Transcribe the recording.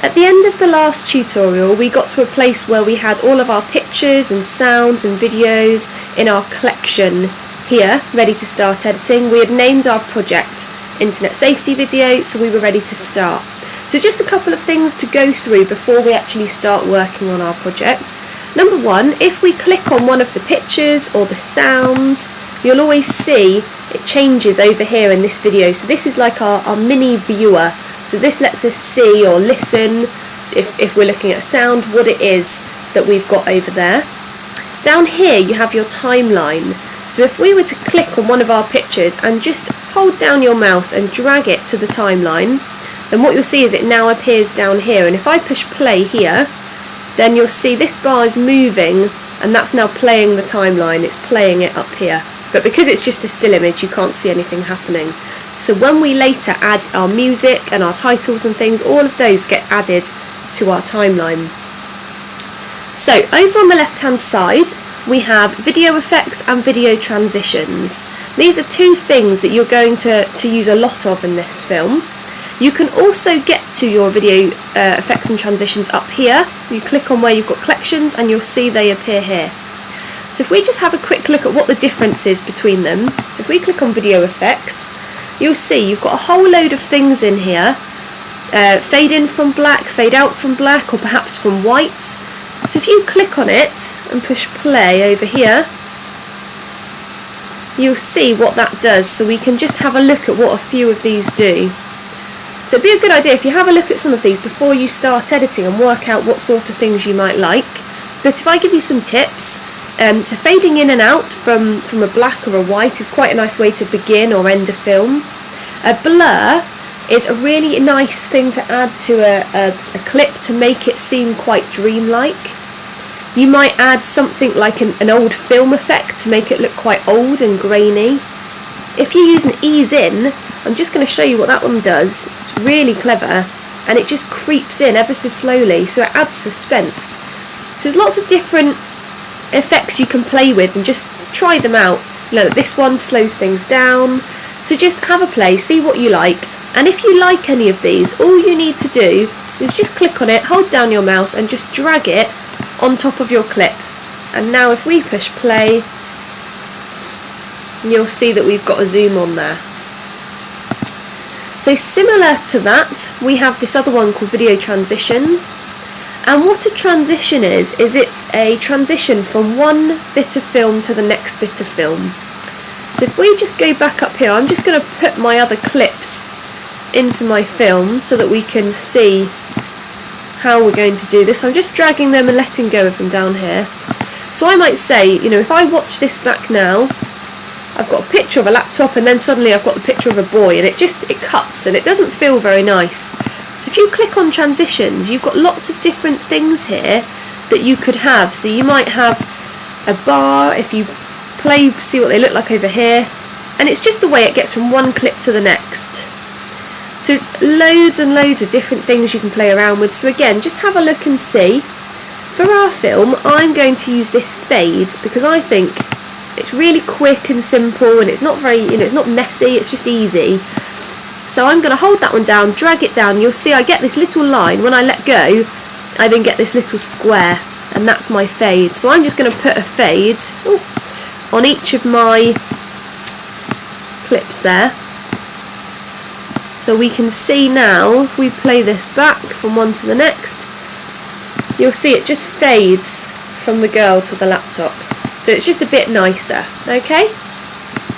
At the end of the last tutorial, we got to a place where we had all of our pictures and sounds and videos in our collection here, ready to start editing. We had named our project Internet Safety Video, so we were ready to start. So just a couple of things to go through before we actually start working on our project. Number one, if we click on one of the pictures or the sound, you'll always see it changes over here in this video. So this is like our mini viewer. So this lets us see or listen, if we're looking at sound, what it is that we've got over there. Down here you have your timeline. So if we were to click on one of our pictures and just hold down your mouse and drag it to the timeline, then what you'll see is it now appears down here. And if I push play here, then you'll see this bar is moving, and that's now playing the timeline. It's playing it up here. But because it's just a still image, you can't see anything happening. So when we later add our music and our titles and things, all of those get added to our timeline. So over on the left hand side, we have video effects and video transitions. These are two things that you're going to use a lot of in this film. You can also get to your video effects and transitions up here. You click on where you've got collections and you'll see they appear here. So if we just have a quick look at what the difference is between them. So if we click on video effects, you'll see you've got a whole load of things in here. Fade in from black, fade out from black, or perhaps from white. So if you click on it and push play over here, you'll see what that does. So we can just have a look at what a few of these do. So it'd be a good idea if you have a look at some of these before you start editing and work out what sort of things you might like. But if I give you some tips, so fading in and out from a black or a white is quite a nice way to begin or end a film. A blur is a really nice thing to add to a clip to make it seem quite dreamlike. You might add something like an old film effect to make it look quite old and grainy. If you use an ease in, I'm just going to show you what that one does. It's really clever, and it just creeps in ever so slowly, so it adds suspense. So there's lots of different effects you can play with, and just try them out. Look, this one slows things down. So just have a play, see what you like, and if you like any of these, all you need to do is just click on it, hold down your mouse and just drag it on top of your clip. And now if we push play, you'll see that we've got a zoom on there. So similar to that, we have this other one called video transitions. And what a transition is it's a transition from one bit of film to the next bit of film. So if we just go back up here, I'm just going to put my other clips into my film so that we can see how we're going to do this. I'm just dragging them and letting go of them down here. So I might say, if I watch this back now, I've got a picture of a laptop and then suddenly I've got the picture of a boy, and it cuts and it doesn't feel very nice. So if you click on transitions, you've got lots of different things here that you could have. So you might have a bar, if you play, see what they look like over here, and it's just the way it gets from one clip to the next. So there's loads and loads of different things you can play around with. So again, just have a look and see. For our film, I'm going to use this fade because I think it's really quick and simple, and it's not very, it's not messy, it's just easy. So I'm going to hold that one down, drag it down. You'll see I get this little line. When I let go, I then get this little square, and that's my fade. So I'm just going to put a fade on each of my clips there. So we can see now, if we play this back from one to the next, you'll see it just fades from the girl to the laptop. So it's just a bit nicer, okay?